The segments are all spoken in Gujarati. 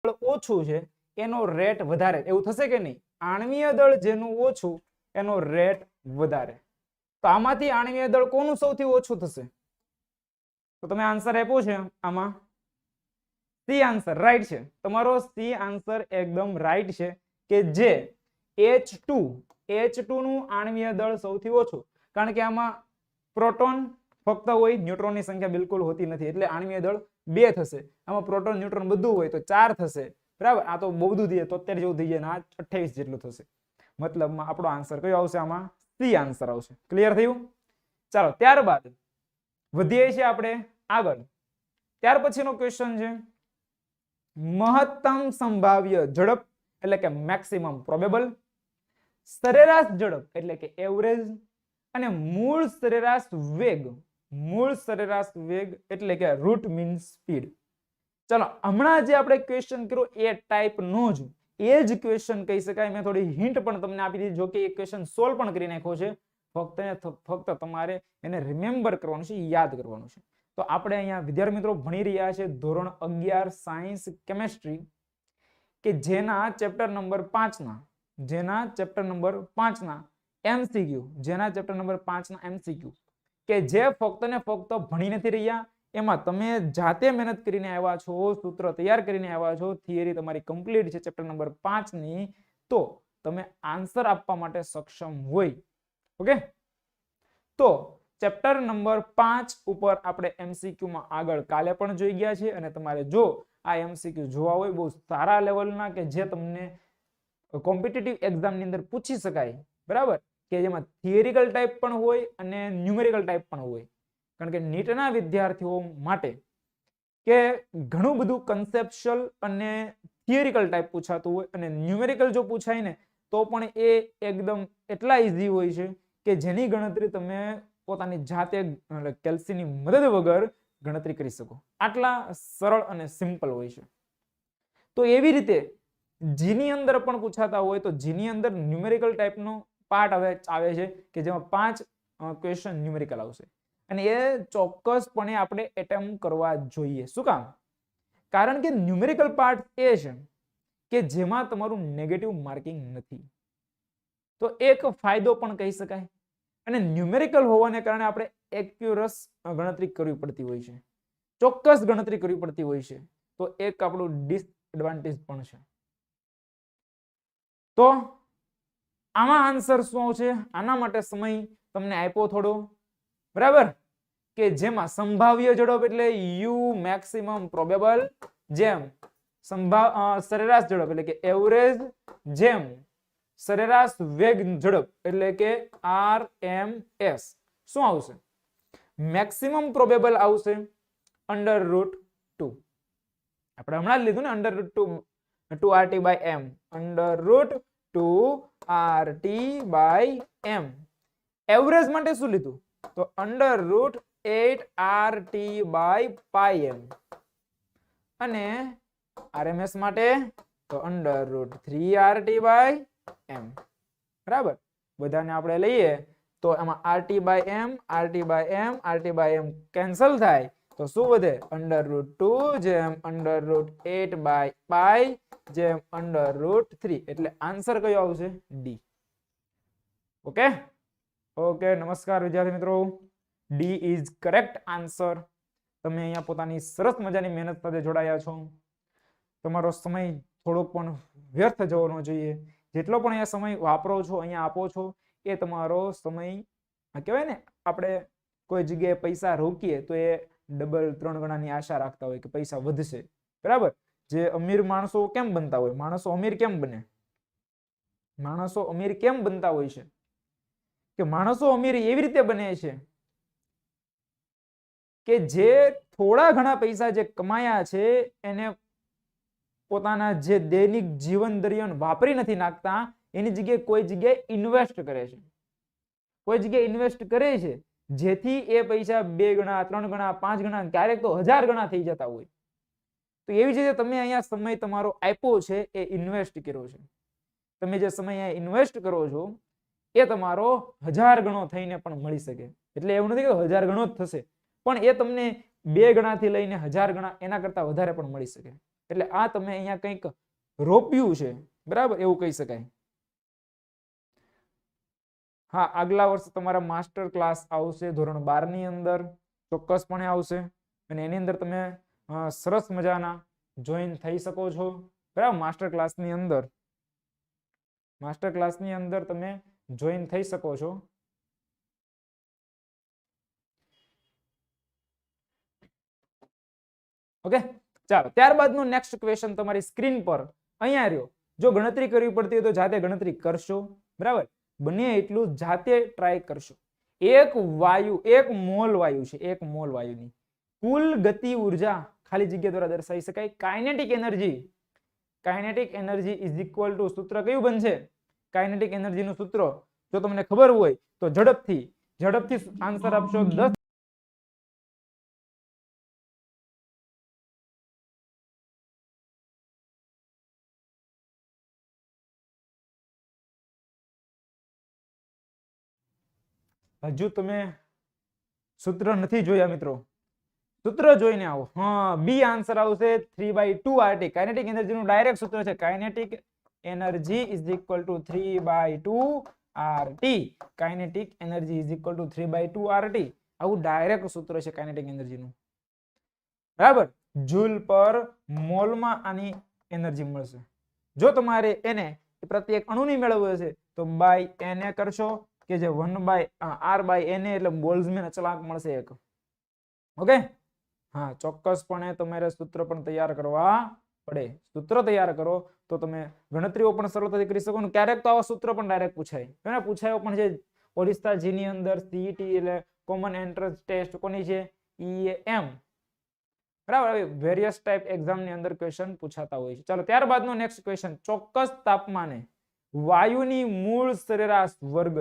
ઓછું છે એનો રેટ વધારે, એવું થશે કે નહીં? આણ્વીય દળ જેનું ઓછું એનો રેટ વધારે. તો આમાંથી આણ્વીય દળ કોનું સૌથી ઓછું થશે? તો તમે આન્સર આપ્યો છે આમાં સી આન્સર રાઈટ છે તમારો. સી આન્સર એકદમ રાઈટ છે કે જે H2 નું આણ્વીય દળ સૌથી ઓછું, કારણ કે આમાં પ્રોટોન ફક્ત હોય, ન્યુટ્રોનની સંખ્યા બિલકુલ હોતી નથી, એટલે આણ્વીય દળ 2 થશે. આમાં પ્રોટોન ન્યુટ્રોન બધું હોય તો 4 થશે, બરાબર. આ તો બહુ બધું થઈ જાય, 73 જેવું થઈ જાય, આ 28 જેટલું થશે. મતલબમાં આપણો આન્સર કયો આવશે? આમાં સી આન્સર આવશે. ક્લિયર થયું? ચાલો ત્યારબાદ વધીએ છીએ આપણે આગળ. ત્યાર પછીનો ક્વેશ્ચન છે મહત્તમ સંભાવ્ય ઝડપ એટલે કે મેક્સિમમ પ્રોબેબલ, સરેરાશ ઝડપ એટલે કે એવરેજ, અને મૂળ સરેરાશ વેગ. મૂળ સરેરાશ વેગ એટલે કે રૂટ મીન સ્પીડ. ચલો હમણાં જે આપણે ક્વેશ્ચન કર્યો એ ટાઈપ નો જ એ જ ક્વેશ્ચન કહી શકાય. મેં થોડી હિન્ટ પણ તમને આપી દીધી, જો કે એ ક્વેશ્ચન સોલ્વ પણ કરી નાખ્યો છે. ફક્ત તમારે એને રિમેમ્બર કરવાનું છે, યાદ કરવાનું છે. તો આપણે અહીંયા વિદ્યાર્થી મિત્રો ભણી રહ્યા છે ધોરણ 11 સાયન્સ કેમેસ્ટ્રી, કે જેના ચેપ્ટર નંબર 5 ના એમસીક્યુ, કે જે ફક્ત ને ફક્ત ભણી નથી રહ્યા, એમાં તમે જાતે મહેનત કરીને આવ્યા છો, સૂત્ર તૈયાર કરીને આવ્યા છો, થિયરી તમારી કમ્પ્લીટ છે ચેપ્ટર નંબર 5 ની, તો તમે આન્સર આપવા માટે સક્ષમ હોય. ઓકે, તો ચેપ્ટર નંબર 5 ઉપર આપણે એમસીક્યુ માં આગળ કાલે પણ જોઈ ગયા છે, અને તમારે જો આ એમસીક્યુ જોવા હોય બહુ સારા લેવલના, કે જે તમને કોમ્પિટિટિવ એક્ઝામ ની અંદર પૂછી શકાય, બરાબર, કે જેમાં થિયરિકલ ટાઈપ પણ હોય અને ન્યુમેરિકલ ટાઈપ પણ હોય. કારણ કે નીટના વિદ્યાર્થીઓ માટે કે ઘણું બધું કન્સેપ્ચ્યુઅલ અને થિયરિકલ ટાઈપ પૂછાતું હોય, અને ન્યુમેરિકલ જો પૂછાય ને તો પણ એ એકદમ એટલા ઈઝી હોય છે કે જેની ગણતરી તમે પોતાની જાતે કેલ્સીની મદદ વગર ગણતરી કરી શકો. આટલા સરળ અને સિમ્પલ હોય છે. તો એવી રીતે જીની અંદર પણ પૂછાતા હોય તો જીની અંદર ન્યુમેરિકલ ટાઈપનો પાર્ટ આવે છે કે જેમાં 5 ક્વેશ્ચન ન્યુમેરિકલ આવશે, અને એ ચોક્કસપણે આપણે એટેમ્પ કરવા જોઈએ. શું કામ? કારણ કે ન્યુમેરિકલ પાર્ટ એ છે કે જેમાં તમારું નેગેટિવ માર્કિંગ નથી. તો એક ફાયદો પણ કહી શકાય. અને ન્યુમેરિકલ હોવાને કારણે આપણે એક્યુરસ ગણતરી કરવી પડતી હોય છે, ચોક્કસ ગણતરી કરવી પડતી હોય છે. તો એક આપણું ડિસએડવાન્ટેજ પણ છે. તો આમાં આન્સર શું આવશે? આના માટે સમય તમને આપ્યો થોડો, બરાબર, કે જેમાં સંભાવ્ય ઝડપ એટલે યુ મેક્સિમમ પ્રોબેબલ, જેમ સરેરાશ ઝડપ એટલે કે એવરેજ, જેમ સરેરાશ વેગ ઝડપ એટલે કે RMS. શું આવશે? મેક્સિમમ પ્રોબેબલ આવશે √2. આપણે હમણાં જ લીધું ને, √2RT/m, √2RT/m. એવરેજ માટે શું લીધું? તો √8RT/m. અને RMS માટે તો √3RT/m. બરાબર, બધાને આપણે લઈએ તો એમાં RT/m કેન્સલ થાય તો શું વધે? √2 જેમ √8/π જેમ √3. એટલે આન્સર કયો આવશે? ડી. ઓકે ઓકે, નમસ્કાર વિદ્યાર્થી મિત્રો, ડી ઇઝ કરેક્ટ આન્સર. તમે અહીંયા પોતાની સરસ મજાની મહેનત સાથે જોડાયા છો. તમારો સમય થોડોક પણ વ્યર્થ જવો ન જોઈએ. જેટલો પણ અહીંયા સમય વાપરો છો, અહીંયા આપો છો, એ તમારો સમય કહેવાય ને, આપણે કોઈ જગ્યાએ પૈસા રોકીએ તો એ ડબલ 3 ગણાની આશા રાખતા હોય કે પૈસા વધશે, બરાબર. જે અમીર માણસો કેમ બનતા હોય? માણસો અમીર કેમ બને? માણસો અમીર કેમ બનતા હોય છે? કે માણસો અમીર એવી રીતે બને છે કે જે થોડા ઘણા પૈસા જે કમાયા છે એને પોતાના જે દૈનિક જીવન દરમિયાન વાપરી નથી નાખતા, એની જગ્યાએ કોઈ જગ્યાએ ઇન્વેસ્ટ કરે છે. કોઈ જગ્યાએ ઇન્વેસ્ટ કરે છે જેથી એ પૈસા 2 ગણા, 3 ગણા, 5 ગણા, ક્યારેક તો 1000 ગણા થઈ જતા હોય. તો એવી જ રીતે તમે અહીંયા સમય તમારો આપ્યો છે એ ઇન્વેસ્ટ કર્યો છે. તમે જે સમય અહીંયા ઇન્વેસ્ટ કરો છો એ તમારો 1000 ગણો થઈને પણ મળી શકે. એટલે એવું નથી કે 1000 ગણો જ થશે, પણ એ તમને 2 ગણાથી લઈને 1000 ગણા એના કરતા વધારે પણ મળી શકે. એટલે આ તમે અહીંયા કંઈક રોપ્યું છે, બરાબર, એવું કહી શકાય. હા, આગલા વર્ષે તમારા માસ્ટર ક્લાસ આવશે ધોરણ 12 ની અંદર, ચોક્કસપણે આવશે, અને એની અંદર તમે સરસ મજાના જોઈન થઈ શકો છો, બરાબર. માસ્ટર ક્લાસની અંદર તમે જોઈન થઈ શકો છો. ઓકે, ચાલો ત્યારબાદનું નેક્સ્ટ ક્વેશ્ચન તમારી સ્ક્રીન પર અહીંયા રહ્યો. જો ગણતરી કરવી પડતી હોય તો જાતે ગણતરી કરશો, બરાબર, બને એટલું જાતે ટ્રાય કરશો. એક મોલ વાયુ છે, એક મોલ વાયુની કુલ ગતિ ઉર્જા ખાલી જગ્યા દ્વારા દર્શાવી શકાય. Kinetic energy is equal two, સૂત્ર કયું બનશે? કાઇનેટિક એનર્જી નું સૂત્ર જો તમને ખબર હોય તો ઝડપથી આન્સર આપશો. 10 હજુ તમે સૂત્ર નથી જોયા મિત્રો, સૂત્ર જોઈને આવો. હા, બી આન્સર આવશે 3/2 RT. કાઇનેટિક એનર્જી નું ડાયરેક્ટ સૂત્ર છે kinetic energy is equal two 3/2 RT. Kinetic energy is equal two 3/2 RT. આવું ડાયરેક્ટ સૂત્ર છે કાઇનેટિક એનર્જી નું, બરાબર. જૂલ પર મોલમાં આની એનર્જી મળશે. જો તમારે એને પ્રત્યેક અણુની મેળવવું હશે તો બાય Na કરશો, કે જે 1/r/Na એટલે બોલ્ટ્ઝમેન અચળાંક મળશે એક. ઓકે, હા, ચોક્કસપણે તમારે સૂત્ર પણ તૈયાર કરવા પડે. સૂત્ર તૈયાર કરો તો તમે ગણતરીઓ પણ સરળતાથી કરી શકો. ક્યારેક તો આવા સૂત્ર પણ ડાયરેક્ટ પૂછાય, પૂછાયો પણ છે ઓરિસ્તા જી ની અંદર, સીઈટી એટલે કોમન એન્ટ્રન્સ ટેસ્ટ કોની છે? EAM, બરાબર. વેરિયસ ટાઈપ એક્ઝામ ની અંદર ક્વેશ્ચન પૂછાતા હોય છે. ચાલો ત્યારબાદનો નેક્સ્ટ ક્વેશ્ચન. ચોક્કસ તાપમાને વાયુની મૂળ સરેરાશ વર્ગ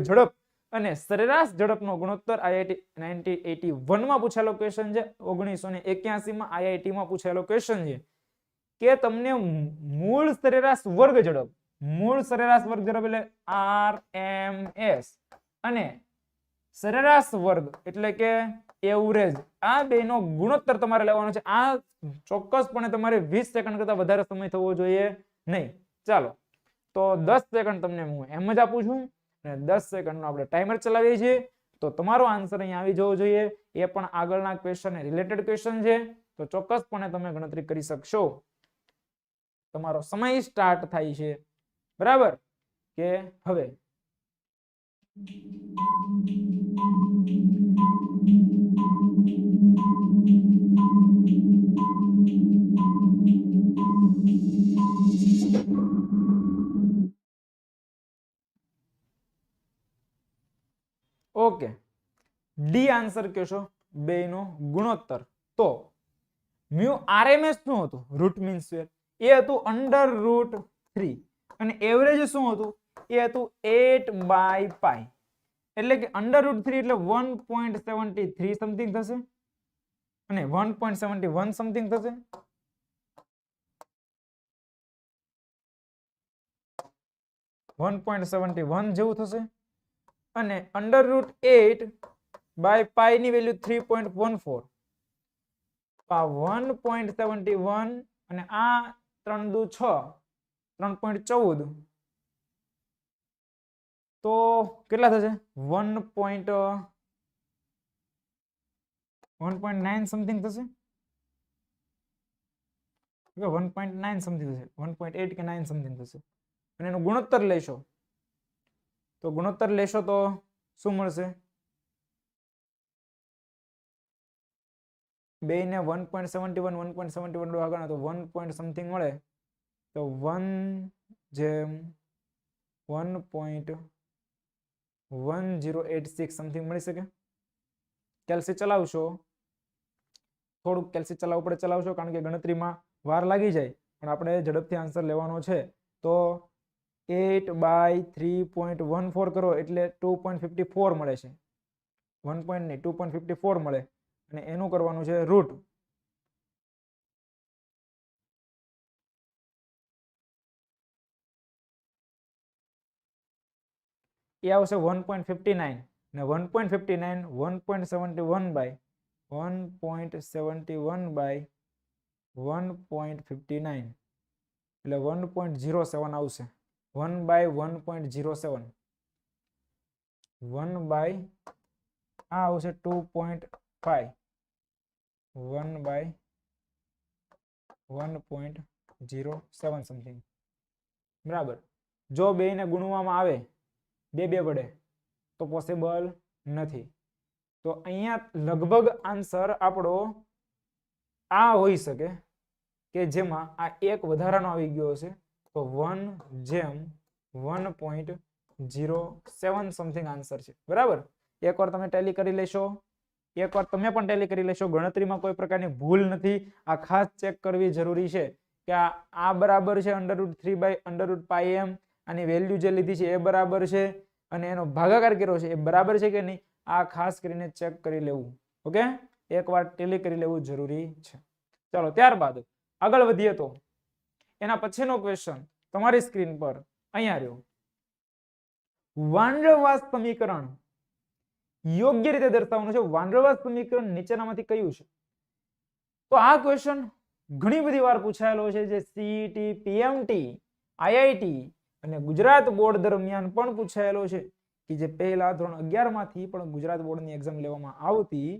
ઝડપ અને સરેરાશ ઝડપનો ગુણોત્તર IIT 1981 માં પૂછાયેલો ક્વેશ્ચન છે. 1981 માં IIT માં પૂછાયેલો ક્વેશ્ચન છે કે તમને મૂળ સરેરાશ વર્ગ ઝડપ એટલે RMS અને સરેરાશ વર્ગ એટલે કે એવરેજ, આ બેનો ગુણોત્તર તમારે લેવાનો છે. આ ચોક્કસપણે તમારે 20 સેકન્ડ કરતા વધારે સમય થવો જોઈએ નહીં. ચાલો તો 10 સેકન્ડ તમને હું એમ જ આપું છું, અને 10 સેકન્ડ નો આપણે ટાઈમર ચલાવીએ છીએ. તો તમારો આન્સર અહીંયા આવી જવો જોઈએ. એ પણ આગળના ક્વેશ્ચન રિલેટેડ ક્વેશ્ચન છે, તો ચોક્કસપણે તમે ગણતરી કરી શકશો. તમારો સમય સ્ટાર્ટ થાય છે, બરાબર, કે હવે ઓકે, ડી આન્સર કહેશો બેનો ગુણોત્તર. તો મ્યુ RMS શું હતું? Root mean square. એ હતું √3 અને એવરેજ શું હતું? એ હતું 8/π. એટલે કે √3 એટલે 1.73 સમથિંગ થશે અને 1.71 સમથિંગ થશે. જેવું થશે અને √8/π ની વેલ્યુ 3.14. 1.71 અને આ 3 દુ 6, 3.14 તો કેટલા થશે? 1.9 સમથિંગ થશે, 1.9 સમથિંગ થશે, 1.8 કે 9 સમથિંગ થશે. અને એનું ગુણોત્તર લેશો તો શું મળશે? બેને 1.71 આગળ તો 1 પોઈન્ટ સમથિંગ મળે, તો 1/1086 સમથિંગ મળી શકે. કેલ્સી ચલાવશો, થોડુંક કેલ્સી ચલાવવું પડે, ચલાવશો કારણ કે ગણતરીમાં વાર લાગી જાય, પણ આપણે ઝડપથી આન્સર લેવાનો છે. તો 8/3.14 કરો એટલે 2.54 મળે છે. 1 નહીં, 2.54 મળે અને એનું કરવાનું છે રૂટ. એ આવશે 1.59 ને 1.59 1.71 બાય 1.59 એટલે 1.07 આવશે 1/1.07 1 બાય આ આવશે 2.5 1/1.07 સમથિંગ બરાબર જો બે ને ગુણવામાં આવે બે વડે તો પોસિબલ નથી તો અહીંયા લગભગ આન્સર આપણો આ હોઈ શકે કે જેમાં આ એક વધારાનો આવી ગયો છે તો 1/1.07 સમથિંગ આન્સર છે બરાબર એકવાર તમે ટેલી કરી લેશો એકવાર તમે પણ ટેલી કરી લેશો ગણતરીમાં કોઈ પ્રકારની ભૂલ નથી આ ખાસ ચેક કરવી જરૂરી છે કે આ બરાબર છે √3/√πm આની વેલ્યુ જે લીધી છે એ બરાબર છે અને એનો ભાગાકાર કર્યો છે એ બરાબર છે કે નહીં આ ખાસ કરીને ચેક કરી લેવું ઓકે એકવાર ટેલી કરી લેવું જરૂરી છે ચાલો ત્યારબાદ આગળ વધીએ તો એના પછીનો ક્વેશ્ચન તમારી સ્ક્રીન પર અહીંયા રહ્યો વાંડરવાસ સમીકરણ યોગ્ય રીતે દર્શાવવાનું છે વાંડરવાસ સમીકરણ નીચેનામાંથી કયું છે તો આ ક્વેશ્ચન ઘણી બધી વાર પૂછાયેલો છે જે સીઈટી પીએમટી આઈઆઈટી અને ગુજરાત બોર્ડ દરમિયાન પણ પૂછાયેલો છે કે જે પહેલા ધોરણ 11 માંથી પણ ગુજરાત બોર્ડની એક્ઝામ લેવામાં આવતી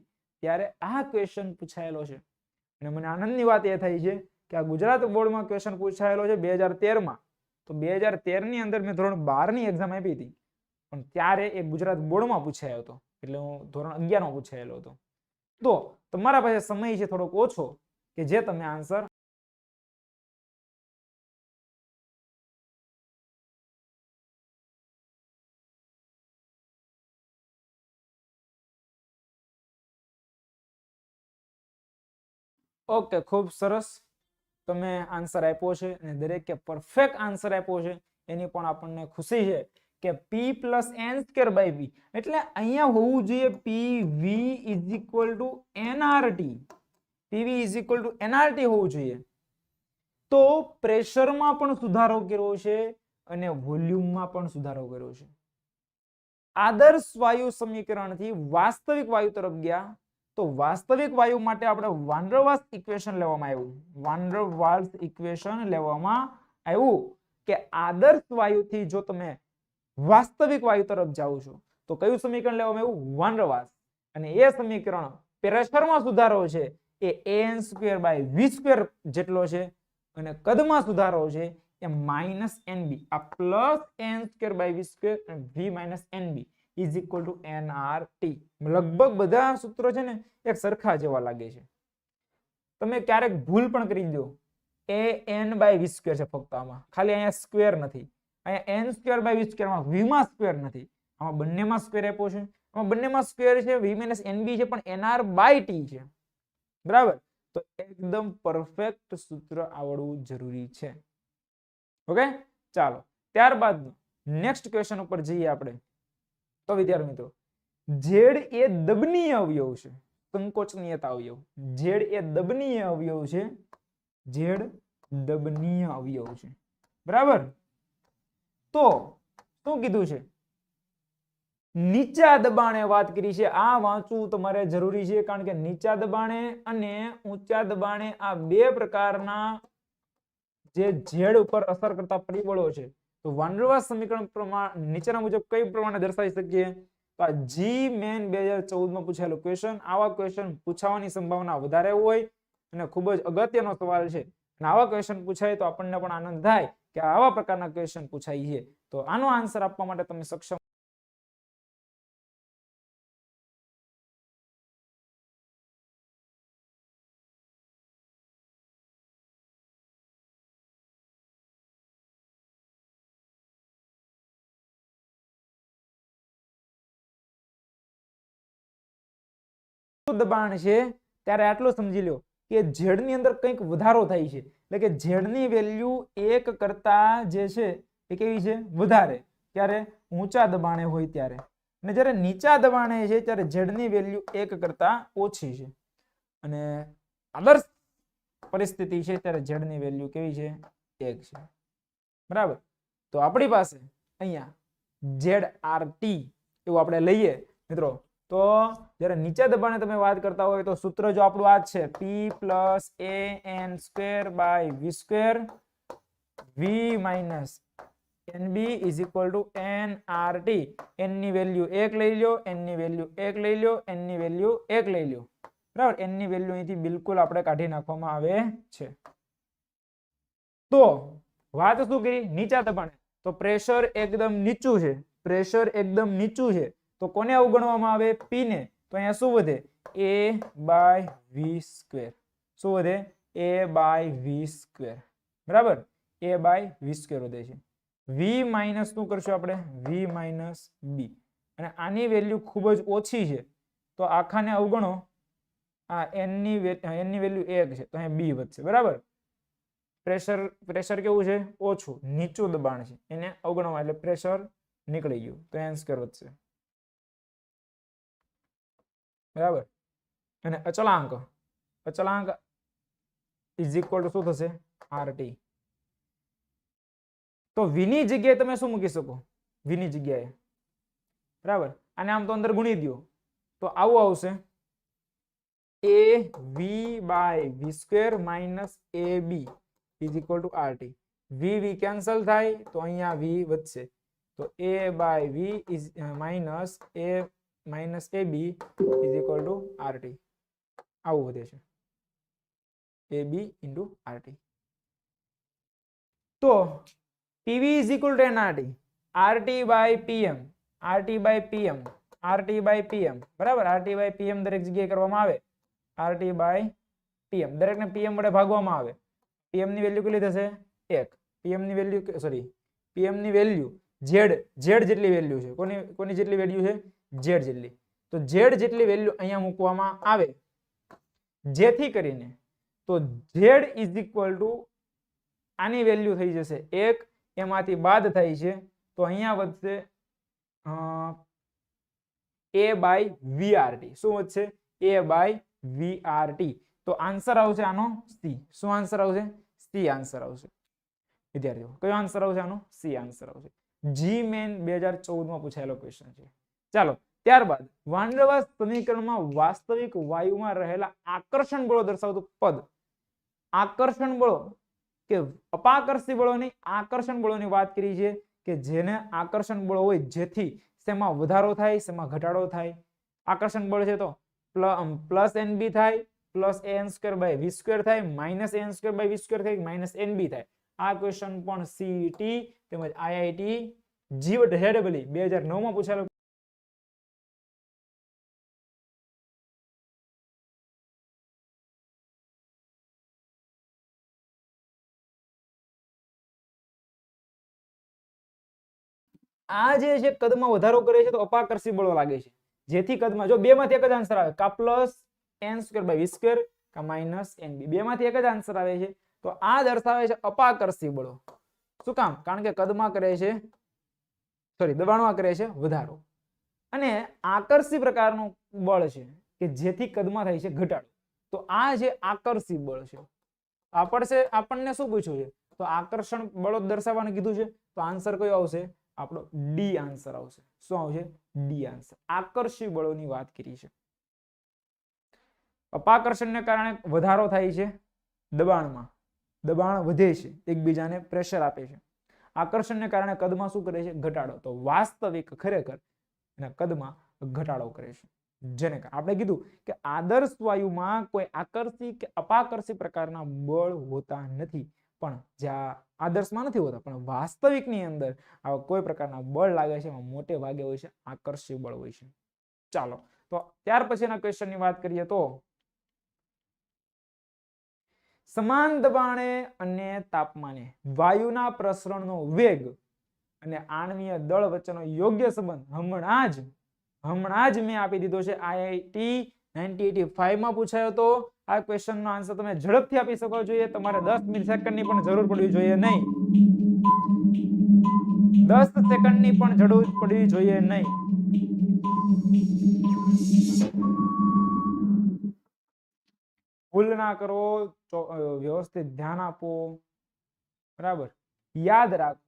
ત્યારે આ ક્વેશ્ચન પૂછાયેલો છે અને મને આનંદની વાત એ થઈ છે કે આ ગુજરાત બોર્ડમાં ક્વેશ્ચન પૂછાયેલો છે 2013 માં તો 2013 ની અંદર મેં ધોરણ 12 ની એક્ઝામ આપી હતી પણ ત્યારે એ ગુજરાત બોર્ડમાં પૂછાયો હતો એટલે હું ધોરણ 11 માં પૂછાયેલો હતો તો તમારા પાસે સમય છે થોડોક ઓછો કે જે તમે આન્સર ઓકે ખૂબ સરસ તમે આન્સર આપ્યો છે અને દરેકે પરફેક્ટ આન્સર આપ્યો છે એની પણ આપણને ખુશી છે કે p + n²/v એટલે અહીંયા હોવું જોઈએ pv = nrt pv = nrt હોવું જોઈએ તો પ્રેશરમાં પણ સુધારો કર્યો છે અને વોલ્યુમમાં પણ સુધારો કર્યો છે આદર્શ વાયુ સમીકરણથી વાસ્તવિક વાયુ તરફ ગયા તો વાસ્તવિક વાયુ માટે આપણે વાંડરવાલ્સ ઇક્વેશન લેવામાં આવ્યું વાંડરવાલ્સ ઇક્વેશન લેવામાં આવ્યું કે આદર્શ વાયુથી જો તમે વાસ્તવિક વાયુ તરફ જાઓ છો તો કયું સમીકરણ લેવામાં આવ્યું વાંડરવાલ્સ અને એ સમીકરણ પ્રેશરમાં સુધારો છે એ an²/v² જેટલો છે અને કદમાં સુધારો છે એ -nb આ +n²/v² અને v - nb = nrt લગભગ બધા સૂત્રો છે ને એક સરખા જેવા લાગે છે તમે ક્યારેક ભૂલ પણ કરી દો an/v² છે ફક્ત આમાં ખાલી અહીંયા સ્ક્વેર નથી અહીંયા n²/v² માં v માં સ્ક્વેર નથી આમાં બંનેમાં સ્ક્વેર આપ્યો છે આમાં બંનેમાં સ્ક્વેર છે v - nb છે પણ nr/t છે બરાબર તો એકદમ પરફેક્ટ સૂત્ર આવડવું જરૂરી છે ઓકે ચાલો ત્યારબાદ નેક્સ્ટ ક્વેશ્ચન ઉપર જઈએ આપણે તો વિદ્યાર્થી મિત્રો z એ દબનીય અવયવ છે સંકોચનીયતા અવયવ z એ દબનીય અવયવ છે z દબનીય અવયવ છે બરાબર તો શું કીધું છે નીચા દબાણે વાત કરી છે આ વાંચવું તમારે જરૂરી છે કારણ કે નીચા દબાણે અને ઊંચા દબાણે આ બે પ્રકારના જે z ઉપર અસર કરતા પરિબળો છે તો વાંડરવાલ્સ સમીકરણ પ્રમાણે નીચેના મુજબ કઈ પ્રમાણે દર્શાવી શકીએ તો આ જી મેન 2014 માં પૂછાયેલો ક્વેશ્ચન આવા ક્વેશ્ચન પૂછવાની સંભાવના વધારે હોય અને ખૂબ જ અગત્યનો સવાલ છે અને આવા ક્વેશ્ચન પૂછાય તો આપણને પણ આનંદ થાય કે આવા પ્રકારના ક્વેશ્ચન પૂછાય છે તો આનો આન્સર આપવા માટે તમે સક્ષમ દબાણ છે ત્યારે આટલું સમજી લો કે z ની અંદર કંઈક વધારો થાય છે એટલે કે z ની વેલ્યુ 1 કરતા જે છે એ કેવી છે વધારે ત્યારે ઊંચા દબાણે હોય ત્યારે અને જ્યારે નીચા દબાણે છે ત્યારે z ની વેલ્યુ 1 કરતા ઓછી છે અને આદર્શ પરિસ્થિતિ છે ત્યારે z ની વેલ્યુ કેવી છે 1 છે બરાબર તો આપણી પાસે અહીંયા zrt એવું આપણે લઈએ મિત્રો તો જ્યારે નીચા દબાણે તમે વાત કરતા હોય તો સૂત્ર જો આપણું આ છે p + an square by v square v minus nb is equal to nrt. n ની વેલ્યુ 1 લઈ લ્યો, n ની વેલ્યુ 1 લઈ લ્યો, n ની વેલ્યુ 1 લઈ લ્યો, બરાબર. n ની વેલ્યુ અહીંથી બિલકુલ આપણે કાઢી નાખવામાં આવે છે. તો વાત શું કરી નીચા દબાણે, તો પ્રેશર એકદમ નીચું છે, પ્રેશર એકદમ નીચું છે, તો કોને અવગણવામાં આવે? p ને. તો અહીંયા શું વધે? a/v square. શું વધે? a/v સ્ક્વેર, બરાબર. a/v સ્ક્વેર વધે છે. v માઇનસ શું કરશું આપણે? v minus b. અને આની વેલ્યુ ખૂબ જ ઓછી છે, તો આખાને અવગણો. આ n ની વેલ્યુ 1 છે, તો અહીંયા b વધશે, બરાબર. પ્રેશર કેવું છે? ઓછું, નીચું દબાણ છે, એને અવગણવા એટલે પ્રેશર નીકળી ગયું, તો n સ્ક્વેર વધશે, બરાબર. અને અચળાંક ઇઝ ઇક્વલ ટુ શું થશે? rt. તો v ની જગ્યાએ તમે શું મૂકી શકો? v ની જગ્યાએ, બરાબર. અને આમ તો અંદર ગુણી દો, તો આવું આવશે av/v square minus ab is equal to rt. v cancel થાય તો અહીંયા v વધશે, તો a/v is minus a minus ab is equal to rt. આવું વધે છે, ab ઇન્ટુ rt. તો pv is equal to nrt. rt by pm, rt by pm, rt by pm, બરાબર. rt બાય pm દરેક જગ્યાએ કરવામાં આવે, rt બાય pm દરેકને pm વડે ભાગવામાં આવે. pm ની વેલ્યુ કેટલી થશે? 1. pm ની વેલ્યુ સોરી pm ની વેલ્યુ z જેટલી વેલ્યુ છે, કોની જેટલી વેલ્યુ છે? z જેટલી. તો z જેટલી વેલ્યુ અહીંયા મૂકવામાં આવે, જેથી કરીને તો z ઇઝ ઇક્વલ ટુ આની વેલ્યુ થઈ જશે 1, એમાંથી બાદ થાય છે, તો અહીંયા વધશે a/vrt. શું વધશે? a/vrt. તો આન્સર આવશે આનો c. શું આન્સર આવશે? c આન્સર આવશે, વિદ્યાર્થીઓ. કયો આન્સર આવશે આનો? c આન્સર આવશે. જી મેન 2014 માં પૂછાયેલો ક્વેશ્ચન છે. ચાલો, ત્યારબાદ વાન ડેર વાલ્સ સમીકરણમાં વાસ્તવિક વાયુમાં રહેલા આકર્ષણ બળો દર્શાવતું પદ. આકર્ષણ બળો કે અપાકર્ષી બળોની, આકર્ષણ બળોની વાત કરી છે કે જેને આકર્ષણ બળ હોય, જેથી શેમાં વધારો થાય, શેમાં ઘટાડો થાય. આકર્ષણ બળ છે તો પ્લસ nb થાય, plus an square by v square થાય, minus an square by v square થાય, માઇનસ nb થાય. આ ક્વેશ્ચન પણ CET તેમજ IIT JEE 2009 માં પૂછાયેલો. આ જે છે કદમાં વધારો કરે છે તો અપાકર્ષી બળો લાગે છે, જેથી કદમાં જો બે માંથી એક જ આન્સર આવે, કા plus n square by v square કા માઇનસ nb, બે માંથી એક જ આન્સર આવે છે, તો આ દર્શાવે છે અપાકર્ષી બળો. શું કામ? કારણ કે કદમાં કરે છે સોરી દબાણમાં કરે છે વધારો, અને આકર્ષી પ્રકારનું બળ છે કે જેથી કદમાં થાય છે ઘટાડો. તો આ જે આકર્ષી બળ છે, આપણને શું પૂછ્યું છે? તો આકર્ષણ બળો દર્શાવવાનું કીધું છે, તો આન્સર કયો આવશે? આપણો ડી આન્સર આવશે. શું આવશે? D answer. આકર્ષી બળોની વાત કરી છે. અપાકર્ષણને કારણે વધારો થાય છે દબાણમાં, દબાણ વધે છે, એકબીજાને પ્રેશર આપે છે. આકર્ષણને કારણે કદમાં શું કરે છે? ઘટાડો. તો વાસ્તવિક ખરેખર એના કદમાં ઘટાડો કરે છે, જેને આપણે કીધું કે આદર્શ વાયુમાં કોઈ આકર્ષી કે અપાકર્ષી પ્રકારના બળ હોતા નથી, પણ જ્યાં આદર્શમાં નથી હોતા પણ વાસ્તવિકની અંદર આવા કોઈ પ્રકારના બળ લાગે છે, એમાં મોટે ભાગે હોય છે આકર્ષી બળ હોય છે. ચાલો, તો ત્યાર પછીના ક્વેશ્ચનની વાત કરીએ તો સમાન દબાણે અને તાપમાને વાયુના પ્રસરણનો વેગ અને આણ્વીય દળ વચ્ચેનો યોગ્ય સંબંધ હમણાં જ મેં આપી દીધો છે. IIT 1985 માં પૂછાયો હતો. આ ક્વેશ્ચનનો આન્સર તમે ઝડપથી આપી શકો જોઈએ, તમારે 10 મિલિસેકન્ડની પણ જરૂર પડવી જોઈએ નહીં, 10 સેકન્ડની પણ જરૂર પડવી જોઈએ નહીં. ભૂલ ના કરો, વ્યવસ્થિત ધ્યાન આપો, બરાબર. યાદ રાખો,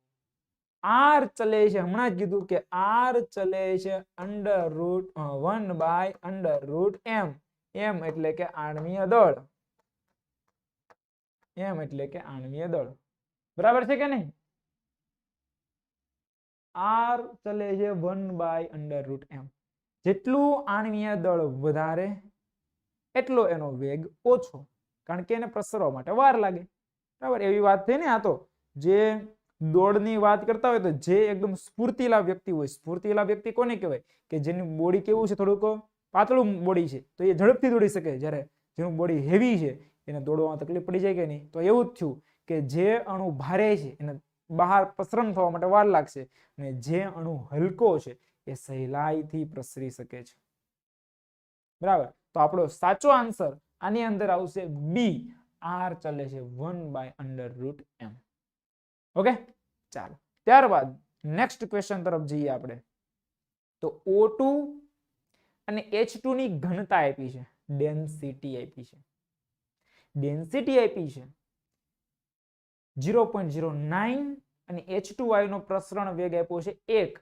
આર ચલે છે, હમણાં જ કીધું કે આર ચલે છે √1/√m. એમ એટલે કે આણ્વીય દળ, એમ એટલે કે આણ્વીય દળ. બરાબર છે કે નહીં? આર ચલે છે 1/√m. જેટલું આણ્વીય દળ વધારે એટલો એનો વેગ ઓછો, કારણ કે એને પ્રસરવા માટે વાર લાગે. બરાબર, એવી વાત થઈ ને. આ તો જે દોડની વાત કરતા હોય તો જે એકદમ સ્ફૂર્તિલા વ્યક્તિ હોય, સ્ફૂર્તિલા વ્યક્તિ કોને કહેવાય? કે જેની બોડી કેવું છે, થોડુંક પાતળું બોડી છે, તો એ ઝડપથી દોડી શકે. જ્યારે જેનું બોડી હેવી છે એને દોડવામાં તકલીફ પડી જાય કે નહીં? તો એવું જ થયું કે જે અણુ ભારે છે એને બહાર પ્રસરણ થવા માટે વાર લાગશે, અને જે અણુ હલકો છે એ સહેલાઈથી પ્રસરી શકે છે. બરાબર, તો આપણો સાચો આન્સર આની અંદર આવશે બી, આર ચલે છે 1/√m. ઓકે, ચાલો ત્યારબાદ નેક્સ્ટ ક્વેશ્ચન તરફ જઈએ આપણે. તો O2 અને H2 ની ઘનતા આપી છે, ડેન્સિટી આપી છે. ડેન્સિટી આપી છે 0.09 અને H2 વાયુનો પ્રસરણ વેગ આપ્યો છે 1.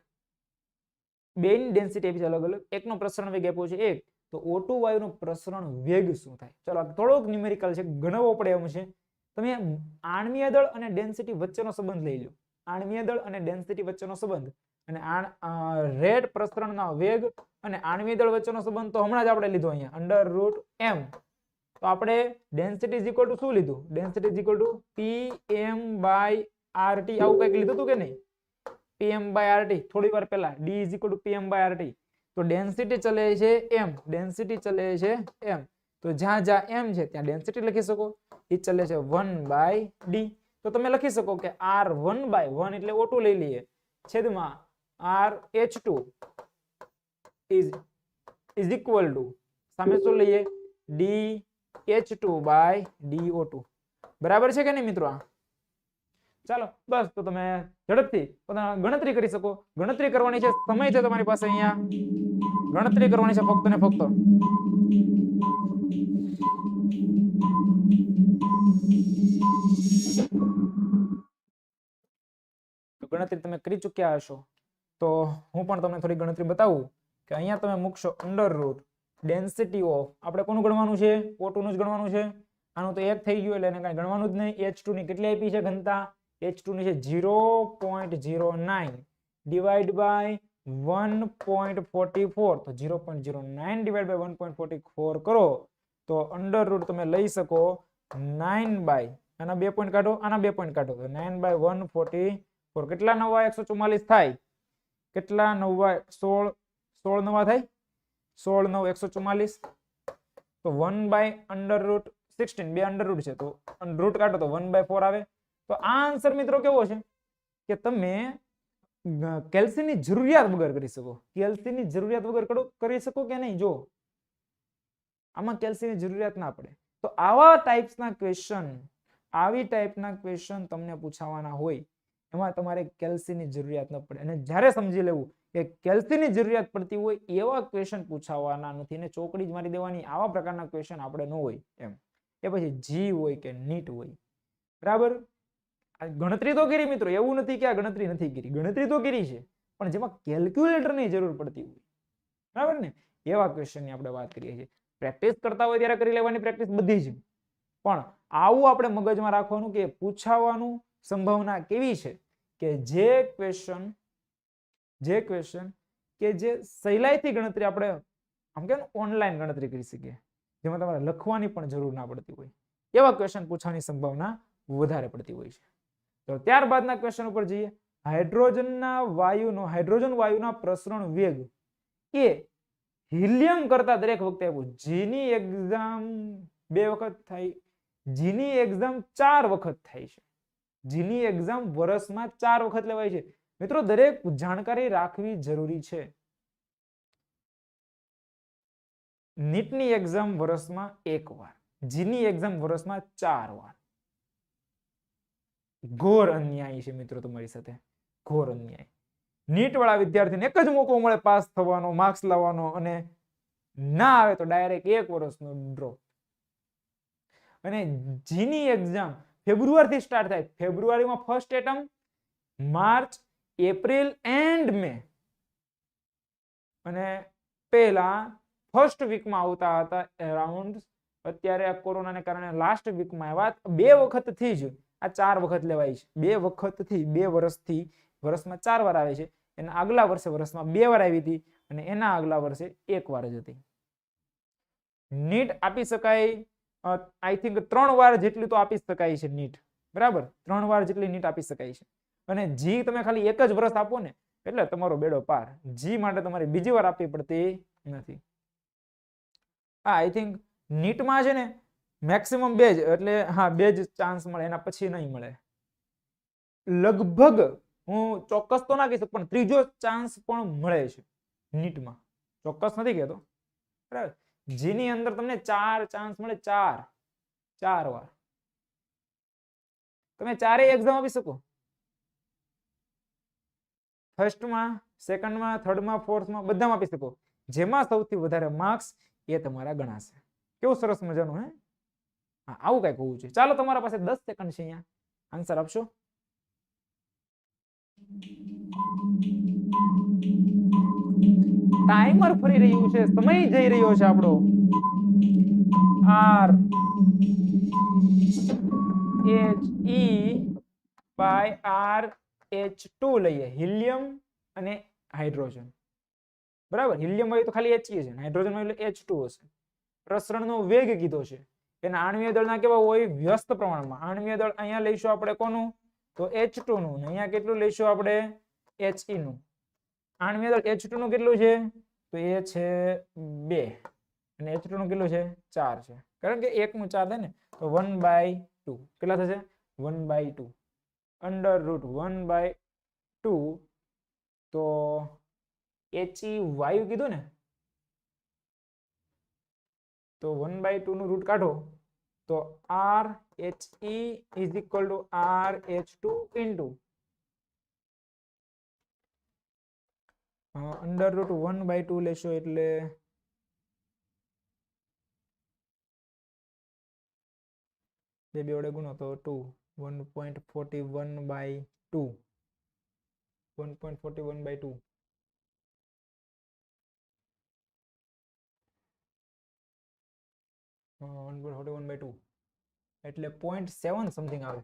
બેની ડેન્સિટી આપી છે અલગ અલગ, એકનો પ્રસરણ વેગ આપ્યો છે 1. તો O2 વાયુનો પ્રસરણ વેગ શું થાય? ચલો થોડોક ન્યુમેરિકલ છે, ગણવો પડે એમ છે. તમે આણ્વીય દળ અને ડેન્સિટી વચ્ચેનો સંબંધ લઈ લો. આણ્વીય દળ અને ડેન્સિટી વચ્ચેનો સંબંધ અને રેડ પ્રસરણના વેગ અને આણ્વીય દળ વચ્ચેનો સંબંધ તો હમણાં જ આપણે લીધો અહીંયા √m. તો આપણે ડેન્સિટી ઇઝ ઇક્વલ ટુ શું લીધું? Density is equal two Pm/RT. આવું કંઈક લીધું હતું કે નહીં? Pm/RT થોડી વાર પહેલા. D is equal two Pm/RT. તો ડેન્સિટી ચલે છે m, ડેન્સિટી ચલે છે m. તો જ્યાં જ્યાં m છે ત્યાં ડેન્સિટી લખી શકો. એ ચલે છે 1/d. તો તમે લખી શકો કે R1/1 એટલે O2 લઈ લઈએ, છેદમાં RH2 ઇઝ ઇક્વલ ટુ સામે શું લઈએ? dH2/dO2. બરાબર છે કે નહીં મિત્રો? ચાલો બસ, તો તમે ઝડપથી ગણતરી કરી શકો. ગણતરી કરવાની છે, સમય છે તમારી પાસે. અહીંયા ગણતરી કરવાની છે ફક્ત ને ફક્ત. ગણતરી તમે કરી ચૂક્યા હશો, તો હું પણ તમને થોડી ગણતરી બતાવું કે અહીંયા તમે મૂકશો √ ડેન્સિટી ઓફ, આપણે કોનું ગણવાનું છે? O2 નું જ ગણવાનું છે. આનું તો 1 થઈ ગયું એટલે એને કાંઈ ગણવાનું જ નહીં. H2 ની કેટલી આપી છે ઘનતા? H2 ની છે 0.09 ડિવાઈડ બાય 1.44. તો 0.09 ડિવાઈડ બાય 1.44 કરો તો √ તમે લઈ શકો 9 આના 2 પોઈન્ટ કાઢો, આના 2 પોઈન્ટ કાઢો, તો 9/144. કેટલા નવા? 144 થાય. કેટલા નવા? 16 નવા થાય. 16 9 144. તો 1/√16, 2 √ છે, તો √ કાઢો તો 1/4 આવે. તો આ આન્સર મિત્રો કેવો છે કે તમે કેલ્સીની જરૂરિયાત વગર કરી શકો. કેલ્સીની જરૂરિયાત વગર કરી શકો કે નહીં? જો આમાં કેલ્સીની જરૂરિયાત ના પડે તો આવા ટાઈપ્સના ક્વેશ્ચન, આવી ટાઈપના ક્વેશ્ચન તમને પૂછાવાના હોય એમાં તમારે કેલ્સીની જરૂરિયાત ન પડે. અને જ્યારે સમજી લેવું કે કેલ્સીની જરૂરિયાત પડતી હોય એવા ક્વેશ્ચન પૂછાવાના નથી, ને ચોકડી જ મારી દેવાની. આવા પ્રકારના ક્વેશ્ચન આપણે ન હોય એમ. એ પછી જી હોય કે નીટ હોય. બરાબર, ગણતરી તો કરી મિત્રો, એવું નથી કે આ ગણતરી નથી કરી, ગણતરી તો કરી છે, પણ જેમાં કેલ્ક્યુલેટરની જરૂર પડતી હોય, બરાબર ને, એવા ક્વેશ્ચનની આપણે વાત કરીએ છીએ. પ્રેક્ટિસ કરતા હોય ત્યારે કરી લેવાની પ્રેક્ટિસ બધી જ, પણ આવું આપણે મગજમાં રાખવાનું કે પૂછાવાનું સંભાવના કેવી છે કે જે ક્વેશ્ચન કે જે સહેલાઈથી ગણતરી આપણે આમ કે ઓનલાઈન ગણતરી કરી શકીએ, જેમાં તમારે લખવાની પણ જરૂર ના પડતી હોય, એવા ક્વેશ્ચન પૂછવાની સંભાવના વધારે પડતી હોય છે. તો ત્યારબાદના ક્વેશ્ચન ઉપર જઈએ. હાઇડ્રોજન વાયુના પ્રસરણ વેગ એ હિલિયમ કરતા દરેક વખતે આપ્યું. જેની એક્ઝામ 2 વખત થાય, જેની એક્ઝામ 4 વખત થાય છે, જેની એક્ઝામ વર્ષમાં 4 વખત લેવાય છે. મિત્રો દરેક જાણકારી રાખવી જરૂરી છે. નીટની એક્ઝામ વર્ષમાં 1 વાર, જીની એક્ઝામ વર્ષમાં 4 વાર. ઘોર અન્યાય છે મિત્રો તમારી સાથે, ઘોર અન્યાય. નીટ વાળા વિદ્યાર્થીને એક જ મોકો મળે પાસ થવાનો, માર્ક્સ લાવવાનો, અને ના આવે તો ડાયરેક્ટ 1 વર્ષનો ડ્રોપ. અને જીની એક્ઝામ ફેબ્રુઆરીથી સ્ટાર્ટ થાય. ફેબ્રુઆરીમાં first atom, March, April and May અને પહેલા ફર્સ્ટ વીકમાં આવતા હતા અરાઉન્ડ, અત્યારે આ કોરોનાને કારણે લાસ્ટ વીકમાં આવ્યા. 2 વખતથી જ આ 4 વખત લેવાય છે. 2 વખતથી 2 વર્ષથી વર્ષમાં 4 વાર આવે છે. એના આગલા વર્ષે વર્ષમાં 2 વાર આવી હતી અને એના આગલા વર્ષે 1 વાર જ હતી. નીટ આપી શકાય આઈ થિંક 3 વાર જેટલી તો આપી શકાય છે નીટ, બરાબર. 3 વાર જેટલી નીટ આપી શકાય છે. અને જી તમે ખાલી એક જ વર્ષ આપો ને એટલે તમારો બેડો પાર. જી માટે તમારે બીજી વાર આપવી પડતી નથી. હા, આઈ થિંક નીટમાં છે ને મેક્સિમમ 2 જ, એટલે હા 2 જ ચાન્સ મળે, એના પછી નહીં મળે. લગભગ હું ચોક્કસ તો ના કહી શકું પણ ત્રીજો ચાન્સ પણ મળે છે નીટમાં. ચોક્કસ નથી કહેતો, બરાબર. જેની અંદર તમને 4 ચાન્સ મળે, 4 વાર તમે 4 એક્ઝામ આપી શકો. ફર્સ્ટમાં, સેકન્ડમાં, થર્ડમાં, ફોર્થમાં બધામાં આપી શકો. જેમાં સૌથી વધારે માર્ક્સ એ તમારા ગણાશે. કેવું સરસ મજાનું હે. હા, આવું કઈક હોવું જોઈએ. ચાલો, તમારા પાસે 10 સેકન્ડ છે, અહીંયા આન્સર આપશો. ટાઈમર ફરી રહ્યું છે, સમય જઈ રહ્યો છે આપણો. R H E by R H2 લઈએ, હિલિયમ અને હાઇડ્રોજન, બરાબર. હિલિયમ વાયુ તો ખાલી He છે, હાઇડ્રોજન વાયુ એટલે H2 હશે. પ્રસરણનો વેગ કીધો છે. એના આણ્વીય દળના કેવા હોય? વ્યસ્ત પ્રમાણમાં. આણ્વીય દળ અહીંયા લઈશું આપણે કોનું? તો H2 નું. અહીંયા કેટલું લઈશું આપણે? He નું. આણ્વીય દળ H2 નું કેટલું છે? તો એ છે 2 અને H2 નું કેટલું છે? 4 છે. કારણ કે 1 નું 4 થાય ને, તો 1/2 કેટલા થશે? 1/2 અંડર રૂટ 1/2. તો He વાયુ કીધું ને, તો 1/2 નું રૂટ કાઢો તો RHE is equal to RH2 into under route 1/2 લેશો એટલે બે વડે ગુણો તો 2. 1.41/2. 1.41/2. એટલે 0.7 સમથિંગ આવે.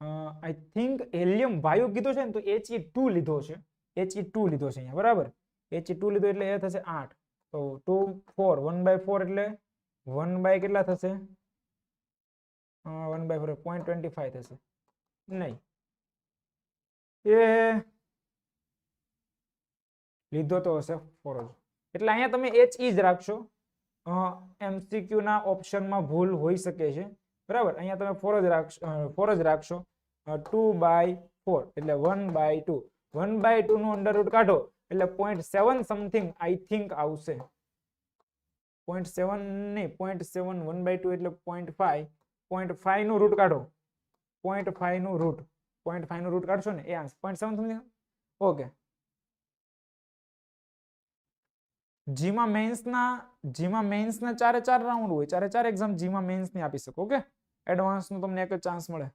આઈ થિંક હેલિયમ વાયુ કીધો છે ને, તો He2 લીધો છે. He2 લીધો છે અહીંયા, બરાબર. He2 લીધો એટલે એ થશે 8. તો 2 4 1/4 એટલે 1 કેટલા થશે? 1/4 0.25 થશે. નહીં, એ લીધો તો હશે 4 જ. એટલે અહીંયા તમે He જ રાખશો. MCQ ના ઓપ્શનમાં ભૂલ હોઈ શકે છે, બરાબર. અહીંયા તમે 4 જ રાખશો. 2/4 એટલે 1/2. 1/2 નું અંડર રૂટ કાઢો એટલે 0.7 સમથિંગ આઈ થિંક આવશે. 0.7 નહીં, 0.7 1/2 એટલે 0.5. 0.5 નું રૂટ કાઢો. 0.5 નું રૂટ, 0.5 નું રૂટ કાઢશો ને, એ આન્સર 0.7 સમથિંગ. ઓકે. જીમાં મેન્સના 4 રાઉન્ડ હોય, 4 એક્ઝામ જીમાં મેન્સની આપી શકો. ઓકે, એડવાન્સ નું તમને એક જ ચાન્સ મળે.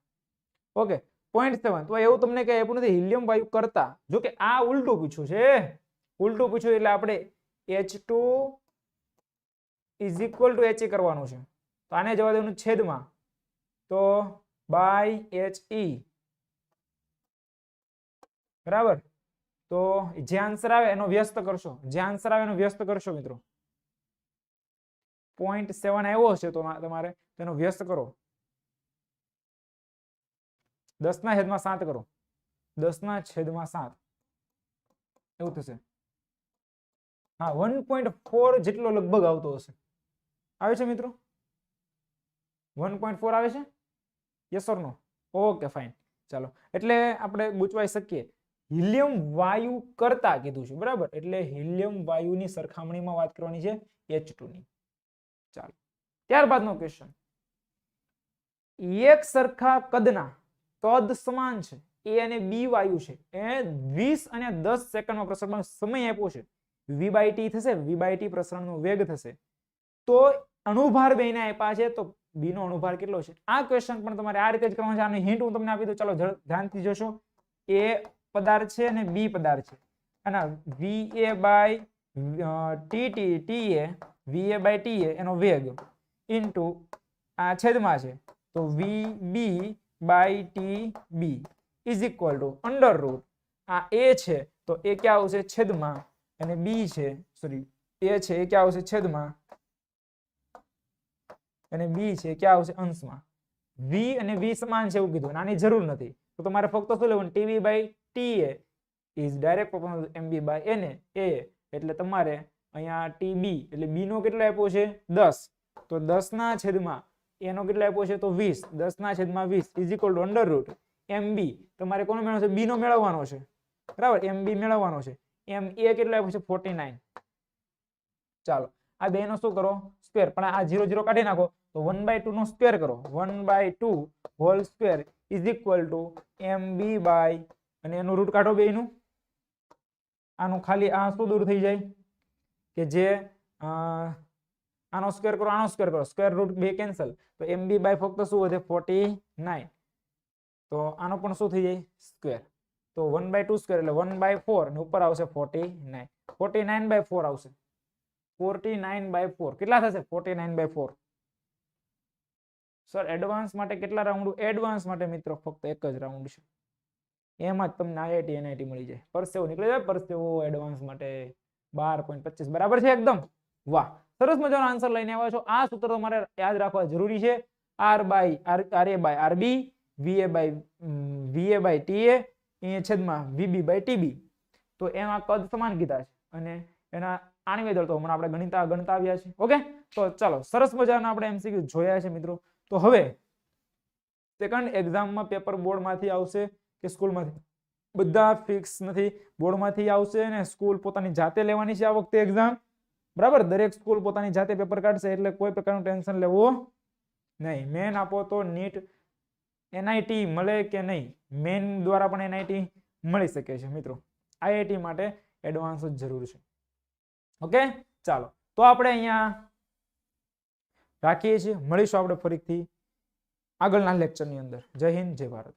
ઓકે, 0.7. તો એવું તમને કઈ આપ્યું નથી હિલિયમ વાયુ કરતા. જો કે આ ઉલટું પૂછ્યું છે, ઉલટું પૂછ્યું એટલે આપણે H2 is equal to He કરવાનું છે. તો આને જવા દેવાનું છેદમાં, તો બાય He, બરાબર. તો જે આન્સર આવે એનો વ્યસ્ત કરશો, જે આન્સર આવે એનો વ્યસ્ત કરશો મિત્રો. 0.7 આવ્યો હશે તો તમારે તેનો વ્યસ્ત કરો. 10/7 કરો. 10/7 એવું થશે. હા, 1.4 જેટલો લગભગ આવતો હશે. આવે છે મિત્રો? 1.4 આવે છે? Yes or no? Okay, fine. ચાલો, એટલે આપણે ગુચવાઈ શકીએ. હિલિયમ વાયુ કરતા કીધું છે, બરાબર. એટલે હિલિયમ વાયુની સરખામણીમાં વાત કરવાની છે H2 ની. ચાલો, ત્યારબાદનો ક્વેશ્ચન. એક સરખા કદના, કદ સમાન છે, A અને B વાયુ છે, એ 20 અને 10 સેકન્ડમાં પ્રસરણનો સમય આપ્યો છે. V/T થશે, V/T પ્રસરણનો વેગ થશે. તો અણુભાર બેને આપ્યા છે, તો B નો અણુભાર કેટલો છે? આ ક્વેશ્ચન પણ તમારે આ રીતે જ કરવાનો છે. આની હિન્ટ હું તમને આપી દઉં, ચાલો ધ્યાનથી જોશો. એ પદાર્થ છે અને બી પદાર્થ છે અને VA by VA by TA એનો વેગ ઇન્ટુ આ છેદમાં છે તો VB by TB is equal to under root આ A છે તો એ ક્યાં આવશે છેદમાં અને B છે સોરી A છે એ ક્યાં આવશે છેદમાં અને B છે ક્યાં આવશે અંશમાં V અને V સમાન છે એવું કીધું આની જરૂર નથી તો તમારે ફક્ત શું લેવાનું TB by TA is direct proportional to MB by NA એટલે તમારે અહીંયા TB એટલે B નો કેટલો આપ્યો છે 10 તો 10 ના છેદમાં A નો કેટલો આપ્યો છે તો 20 10 ના છેદમાં 20 is equal to under route MB તમારે કોનો મેળવવાનો છે B નો મેળવવાનો છે બરાબર MB મેળવવાનો છે MA કેટલો આપ્યો છે 49 ચાલો આ બે નો શું કરો સ્ક્વેર પણ આ 0 0 કાઢી નાખો તો 1/2 નો સ્ક્વેર કરો 1/2 whole square is equal to MB by અને એનું રૂટ કાઢો બેયનું આનું ખાલી આ શું દૂર થઈ જાય કે જે આનો સ્ક્વેર કરો આનો સ્ક્વેર કરો સ્ક્વેર રૂટ બે કેન્સલ તો MB બાય ફક્ત શું વધે 49 તો આનો પણ શું થઈ જાય સ્ક્વેર તો 1/2 સ્ક્વેર એટલે 1/4 ને ઉપર આવશે 49 49/4 આવશે 49/4 કેટલા થશે 49/4 સર એડવાન્સ માટે કેટલા રાઉન્ડ એડવાન્સ માટે મિત્રો ફક્ત એક જ રાઉન્ડ છે એમાં જ તમને IIT NIT મળી જાય પરસેવો નીકળી જાય પરસેવો એડવાન્સ માટે 12.25 બરાબર છે એકદમ વાહ સરસ મજાનો આન્સર લઈને આવ્યા છો આ સૂત્ર તમારે યાદ રાખવા જરૂરી છે RA by RB VA by TA એ છેદમાં VB બાય TB તો એમાં કદ સમાન કીધા છે અને એના આણી વેધર તો હમણાં આપણે ગણતા આવ્યા છે ઓકે તો ચાલો સરસ મજાના આપણે MCQ જોયા છે મિત્રો તો હવે સેકન્ડ એક્ઝામમાં પેપર બોર્ડમાંથી આવશે કે સ્કૂલમાંથી બધા ફિક્સ નથી બોર્ડમાંથી આવશે અને સ્કૂલ પોતાની જાતે લેવાની છે આ વખતે એક્ઝામ બરાબર દરેક સ્કૂલ પોતાની જાતે પેપર કાઢશે એટલે કોઈ પ્રકારનું ટેન્શન લેવું નહીં મેન આપો તો નીટ NIT મળે કે નહીં મેન દ્વારા પણ NIT મળી શકે છે મિત્રો IIT માટે એડવાન્સ જ જરૂર છે ઓકે ચાલો તો આપણે અહીંયા રાખીએ છીએ મળીશું આપણે ફરીથી આગળના લેક્ચરની અંદર જય હિન્દ જય ભારત